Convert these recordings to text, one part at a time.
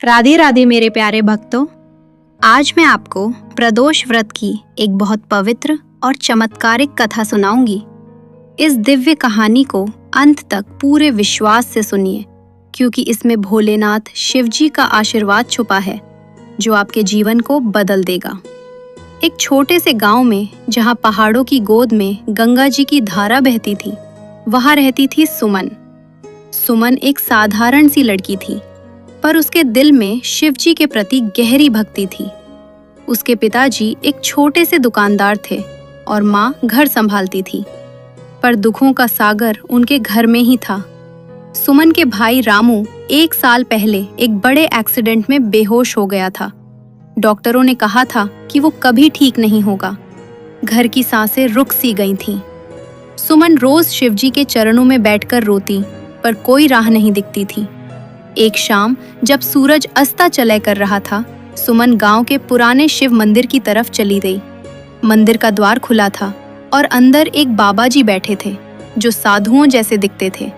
राधे राधे मेरे प्यारे भक्तों। आज मैं आपको प्रदोष व्रत की एक बहुत पवित्र और चमत्कारिक कथा सुनाऊंगी। इस दिव्य कहानी को अंत तक पूरे विश्वास से सुनिए, क्योंकि इसमें भोलेनाथ शिवजी का आशीर्वाद छुपा है जो आपके जीवन को बदल देगा। एक छोटे से गांव में, जहां पहाड़ों की गोद में गंगा जी की धारा बहती थी, वहां रहती थी सुमन। सुमन एक साधारण सी लड़की थी, पर उसके दिल में शिवजी के प्रति गहरी भक्ति थी। उसके पिताजी एक छोटे से दुकानदार थे और माँ घर संभालती थी, पर दुखों का सागर उनके घर में ही था। सुमन के भाई रामू 1 साल पहले एक बड़े एक्सीडेंट में बेहोश हो गया था। डॉक्टरों ने कहा था कि वो कभी ठीक नहीं होगा। घर की सांसें रुक सी गई थीं। सुमन रोज शिवजी के चरणों में बैठकर रोती, पर कोई राह नहीं दिखती थी। एक शाम जब सूरज अस्ता चले कर रहा था, सुमन गांव के पुराने शिव मंदिर की तरफ चली गई। मंदिर का द्वार खुला था और अंदर एक बाबा जी बैठे थे जो साधुओं जैसे दिखते थे।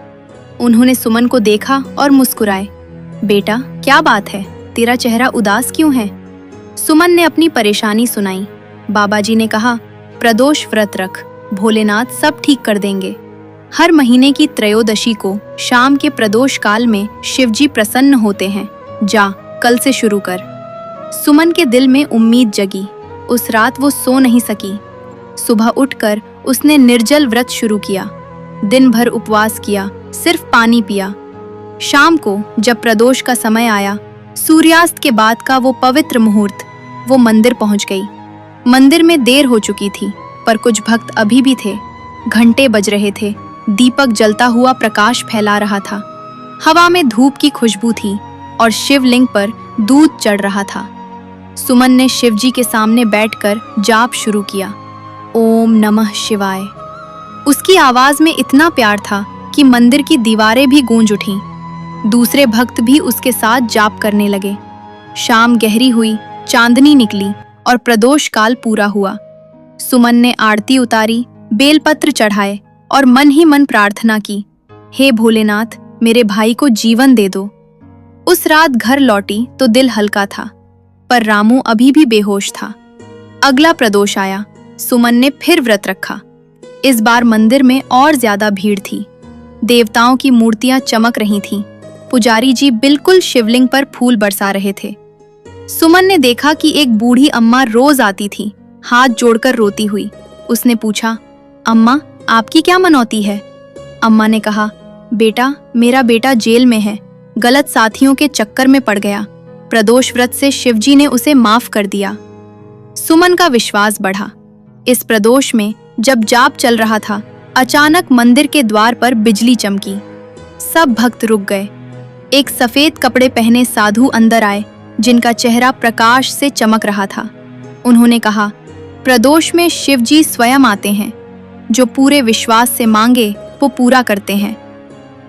उन्होंने सुमन को देखा और मुस्कुराए। बेटा, क्या बात है, तेरा चेहरा उदास क्यों है? सुमन ने अपनी परेशानी सुनाई। बाबा जी ने कहा, प्रदोष व्रत रख, भोलेनाथ सब ठीक कर देंगे। हर महीने की त्रयोदशी को शाम के प्रदोष काल में शिवजी प्रसन्न होते हैं। जा, कल से शुरू कर। सुमन के दिल में उम्मीद जगी। उस रात वो सो नहीं सकी। सुबह उठकर उसने निर्जल व्रत शुरू किया। दिन भर उपवास किया, सिर्फ पानी पिया। शाम को जब प्रदोष का समय आया, सूर्यास्त के बाद का वो पवित्र मुहूर्त, वो मंदिर पहुंच गई। मंदिर में देर हो चुकी थी, पर कुछ भक्त अभी भी थे। घंटे बज रहे थे, दीपक जलता हुआ प्रकाश फैला रहा था। हवा में धूप की खुशबू थी और शिवलिंग पर दूध चढ़ रहा था। सुमन ने शिवजी के सामने बैठकर जाप शुरू किया। ओम नमः शिवाय। उसकी आवाज में इतना प्यार था कि मंदिर की दीवारें भी गूंज उठीं। दूसरे भक्त भी उसके साथ जाप करने लगे। शाम गहरी हुई, चांदनी निकली और प्रदोष काल पूरा हुआ। सुमन ने आरती उतारी, बेलपत्र चढ़ाए और मन ही मन प्रार्थना की, हे भोलेनाथ, मेरे भाई को जीवन दे दो। उस रात घर लौटी तो दिल हल्का था, पर रामू अभी भी बेहोश था। अगला प्रदोष आया। सुमन ने फिर व्रत रखा। इस बार मंदिर में और ज्यादा भीड़ थी। देवताओं की मूर्तियां चमक रही थीं। पुजारी जी बिल्कुल शिवलिंग पर फूल बरसा रहे थे। सुमन ने देखा कि एक बूढ़ी अम्मा रोज आती थी, हाथ जोड़कर रोती हुई। उसने पूछा, अम्मा, आपकी क्या मनौती है? अम्मा ने कहा, बेटा, मेरा बेटा जेल में है, गलत साथियों के चक्कर में पड़ गया। प्रदोष व्रत से शिवजी ने उसे माफ कर दिया। सुमन का विश्वास बढ़ा। इस प्रदोष में जब जाप चल रहा था, अचानक मंदिर के द्वार पर बिजली चमकी। सब भक्त रुक गए। एक सफेद कपड़े पहने साधु अंदर आए, जिनका चेहरा प्रकाश से चमक रहा था। उन्होंने कहा, प्रदोष में शिवजी स्वयं आते हैं, जो पूरे विश्वास से मांगे वो पूरा करते हैं।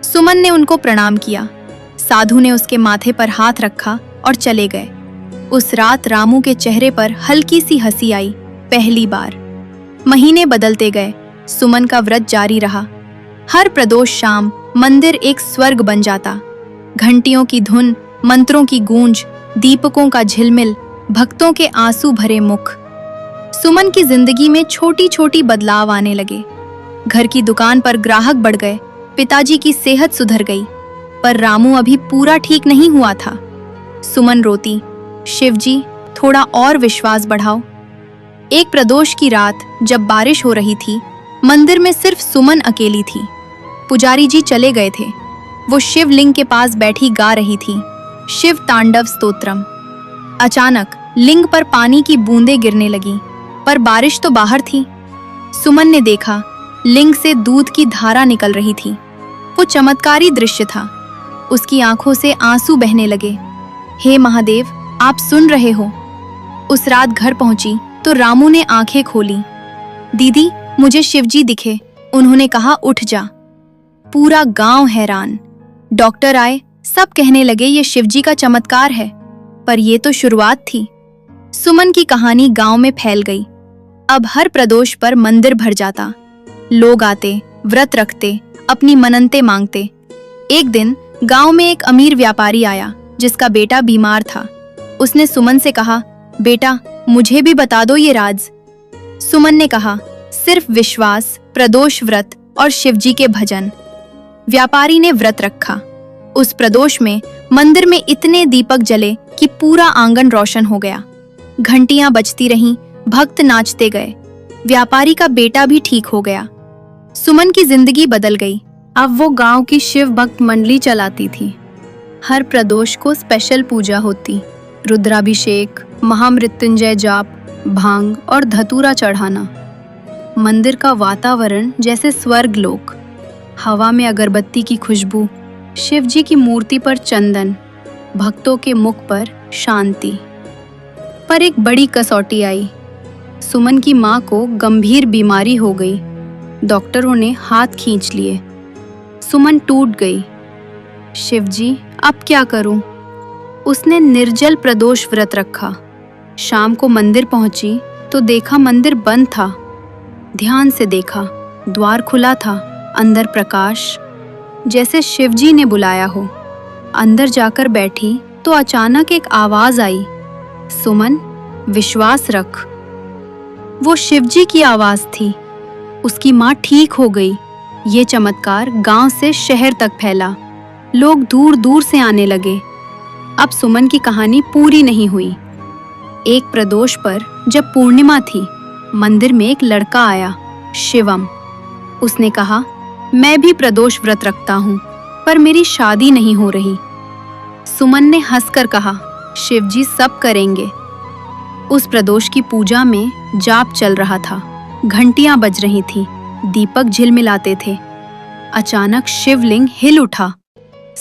सुमन ने उनको प्रणाम किया। साधु ने उसके माथे पर हाथ रखा और चले गए। उस रात रामू के चेहरे पर हल्की सी हंसी आई, पहली बार। महीने बदलते गए। सुमन का व्रत जारी रहा। हर प्रदोष शाम मंदिर एक स्वर्ग बन जाता। घंटियों की धुन, मंत्रों की गूंज, दीपकों का झिलमिल, भक्तों के आंसू भरे मुख। सुमन की जिंदगी में छोटी छोटी बदलाव आने लगे। घर की दुकान पर ग्राहक बढ़ गए, पिताजी की सेहत सुधर गई, पर रामू अभी पूरा ठीक नहीं हुआ था। सुमन रोती, शिवजी, थोड़ा और विश्वास बढ़ाओ। एक प्रदोष की रात जब बारिश हो रही थी, मंदिर में सिर्फ सुमन अकेली थी। पुजारी जी चले गए थे। वो शिवलिंग के पास बैठी गा रही थी, शिव तांडव स्तोत्रम। अचानक लिंग पर पानी की बूंदें गिरने लगी, पर बारिश तो बाहर थी। सुमन ने देखा, लिंग से दूध की धारा निकल रही थी। वो चमत्कारी दृश्य था। उसकी आंखों से आंसू बहने लगे। हे महादेव, आप सुन रहे हो? उस रात घर पहुंची तो रामू ने आंखें खोली। दीदी, मुझे शिवजी दिखे। उन्होंने कहा, उठ जा। पूरा गांव हैरान। डॉक्टर आए, सब कहने लगे ये शिवजी का चमत्कार है, पर ये तो शुरुआत थी। सुमन की कहानी गांव में फैल गई। अब हर प्रदोष पर मंदिर भर जाता। लोग आते, व्रत रखते, अपनी मन्नतें मांगते। एक दिन गांव में एक अमीर व्यापारी आया जिसका बेटा बीमार था। उसने सुमन से कहा, बेटा मुझे भी बता दो ये राज। सुमन ने कहा, सिर्फ विश्वास, प्रदोष व्रत और शिवजी के भजन। व्यापारी ने व्रत रखा। उस प्रदोष में मंदिर में इतने दीपक जले कि पूरा आंगन रोशन हो गया। घंटियां बजती रहीं, भक्त नाचते गए। व्यापारी का बेटा भी ठीक हो गया। सुमन की जिंदगी बदल गई। अब वो गांव की शिव भक्त मंडली चलाती थी। हर प्रदोष को स्पेशल पूजा होती, रुद्राभिषेक, महामृत्युंजय जाप, भांग और धतूरा चढ़ाना। मंदिर का वातावरण जैसे स्वर्ग लोक। हवा में अगरबत्ती की खुशबू, शिवजी की मूर्ति पर चंदन, भक्तों के मुख पर शांति। पर एक बड़ी कसौटी आई। सुमन की माँ को गंभीर बीमारी हो गई। डॉक्टरों ने हाथ खींच लिए। सुमन टूट गई। शिवजी, अब क्या करूं? उसने निर्जल प्रदोष व्रत रखा। शाम को मंदिर पहुंची तो देखा मंदिर बंद था। ध्यान से देखा, द्वार खुला था, अंदर प्रकाश, जैसे शिवजी ने बुलाया हो। अंदर जाकर बैठी तो अचानक एक आवाज आई, सुमन, विश्वास रख। वो शिवजी की आवाज थी। उसकी माँ ठीक हो गई। ये चमत्कार गांव से शहर तक फैला। लोग दूर दूर से आने लगे। अब सुमन की कहानी पूरी नहीं हुई। एक प्रदोष पर जब पूर्णिमा थी, मंदिर में एक लड़का आया, शिवम। उसने कहा, मैं भी प्रदोष व्रत रखता हूँ, पर मेरी शादी नहीं हो रही। सुमन ने हंसकर कहा, शिवजी सब करेंगे। उस प्रदोष की पूजा में जाप चल रहा था, घंटियां बज रही थीं, दीपक झिलमिलाते थे। अचानक शिवलिंग हिल उठा।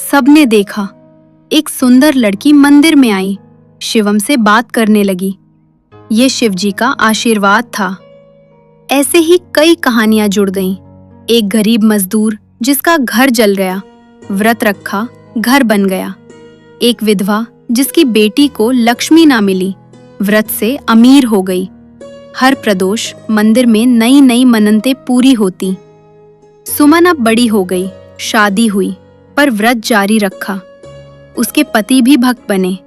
सबने देखा। एक सुंदर लड़की मंदिर में आई, शिवम से बात करने लगी। ये शिवजी का आशीर्वाद था। ऐसे ही कई कहानियां जुड़ गईं। एक गरीब मजदूर जिसका घर जल गया, व्रत रखा, घर बन गया। एक विधवा जिसकी बेटी को लक्ष्मी ना मिली, व्रत से अमीर हो गई। हर प्रदोष मंदिर में नई नई मन्नतें पूरी होती। सुमन अब बड़ी हो गई, शादी हुई, पर व्रत जारी रखा। उसके पति भी भक्त बने।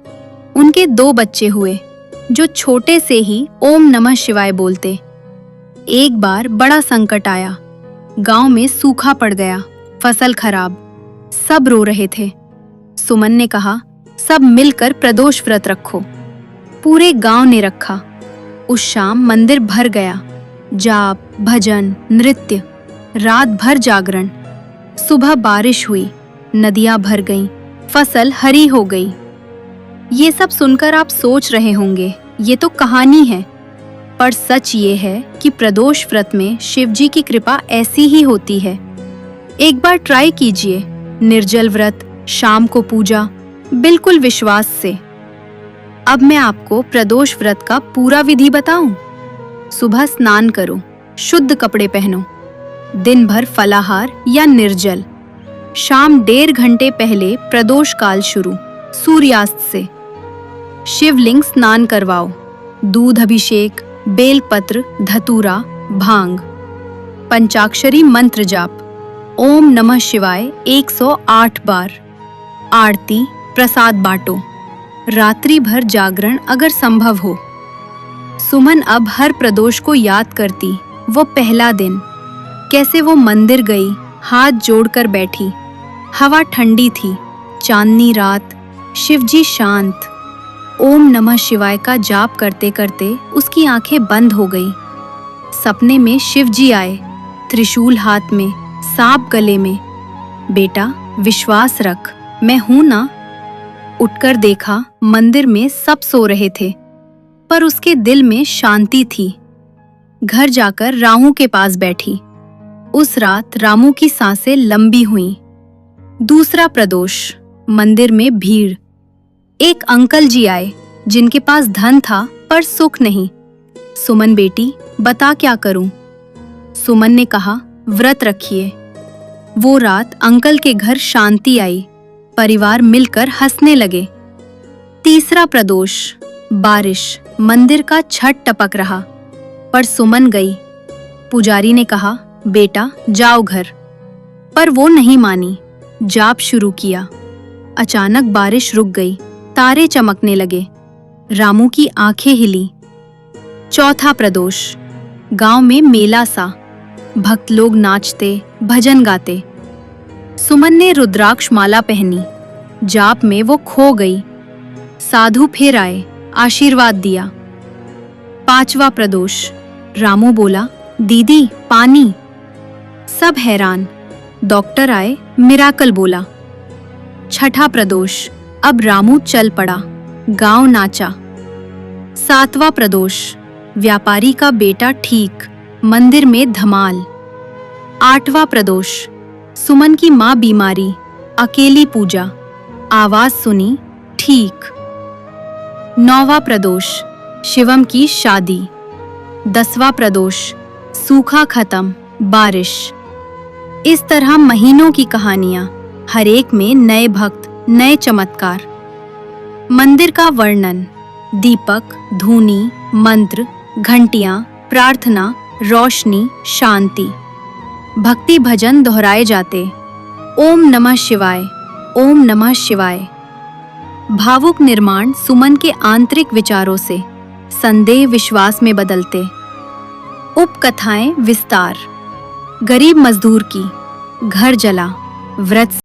उनके 2 बच्चे हुए, जो छोटे से ही ओम नमः शिवाय बोलते। एक बार बड़ा संकट आया। गांव में सूखा पड़ गया, फसल खराब, सब रो रहे थे। सुमन ने कहा, सब मिलकर प्रदोष व्रत रखो। पूरे गांव ने रखा। उस शाम मंदिर भर गया। जाप, भजन, नृत्य, रात भर जागरण। सुबह बारिश हुई, नदियां भर गईं, फसल हरी हो गई। ये सब सुनकर आप सोच रहे होंगे, ये तो कहानी है, पर सच ये है कि प्रदोष व्रत में शिवजी की कृपा ऐसी ही होती है। एक बार ट्राई कीजिए, निर्जल व्रत, शाम को पूजा, बिल्कुल विश्वास से। अब मैं आपको प्रदोष व्रत का पूरा विधि बताऊं। सुबह स्नान करो, शुद्ध कपड़े पहनो, दिन भर फलाहार या निर्जल। शाम 1.5 घंटे पहले प्रदोष काल शुरू, सूर्यास्त से। शिवलिंग स्नान करवाओ, दूध अभिषेक, बेलपत्र, धतूरा, भांग। पंचाक्षरी मंत्र जाप, ओम नमः शिवाय 108 बार। आरती, प्रसाद बांटो। रात्रि भर जागरण अगर संभव हो। सुमन अब हर प्रदोष को याद करती। वो पहला दिन, कैसे वो मंदिर गई, हाथ जोड़कर बैठी। हवा ठंडी थी, चांदनी रात, शिवजी शांत। ओम नमः शिवाय का जाप करते करते उसकी आंखें बंद हो गई। सपने में शिवजी आए, त्रिशूल हाथ में, सांप गले में। बेटा विश्वास रख, मैं हूं ना। उठकर देखा, मंदिर में सब सो रहे थे, पर उसके दिल में शांति थी। घर जाकर रामू के पास बैठी। उस रात रामू की सांसें लंबी हुईं। दूसरा प्रदोष, मंदिर में भीड़। एक अंकल जी आए, जिनके पास धन था पर सुख नहीं। सुमन बेटी, बता क्या करूं? सुमन ने कहा, व्रत रखिए। वो रात अंकल के घर शांति आई। परिवार मिलकर हंसने लगे। तीसरा प्रदोष, बारिश। मंदिर का छत टपक रहा, पर सुमन गई। पुजारी ने कहा, बेटा जाओ घर, पर वो नहीं मानी। जाप शुरू किया। अचानक बारिश रुक गई, तारे चमकने लगे। रामू की आंखें हिली। चौथा प्रदोष। गांव में मेला सा, भक्त लोग नाचते, भजन गाते। सुमन ने रुद्राक्ष माला पहनी, जाप में वो खो गई। साधु फिर आए, आशीर्वाद दिया। पांचवा प्रदोष। रामू बोला, दीदी पानी। सब हैरान। डॉक्टर आए, मिराकल बोला। छठा प्रदोष। अब रामू चल पड़ा, गांव नाचा। सातवां प्रदोष। व्यापारी का बेटा ठीक, मंदिर में धमाल। आठवां प्रदोष। सुमन की मां बीमारी, अकेली पूजा, आवाज सुनी, ठीक। नौवां प्रदोष। शिवम की शादी। 10वां प्रदोष। सूखा खत्म, बारिश। इस तरह महीनों की कहानियां, हर एक में नए भक्त, नए चमत्कार। मंदिर का वर्णन। दीपक, धूनी, मंत्र, घंटियां, प्रार्थना, रोशनी, शांति। भक्ति भजन दोहराए जाते। ओम नमः शिवाय, ओम नमः शिवाय। भावुक निर्माण सुमन के आंतरिक विचारों से, संदेह विश्वास में बदलते। उपकथाएं विस्तार। गरीब मजदूर की, घर जला, व्रत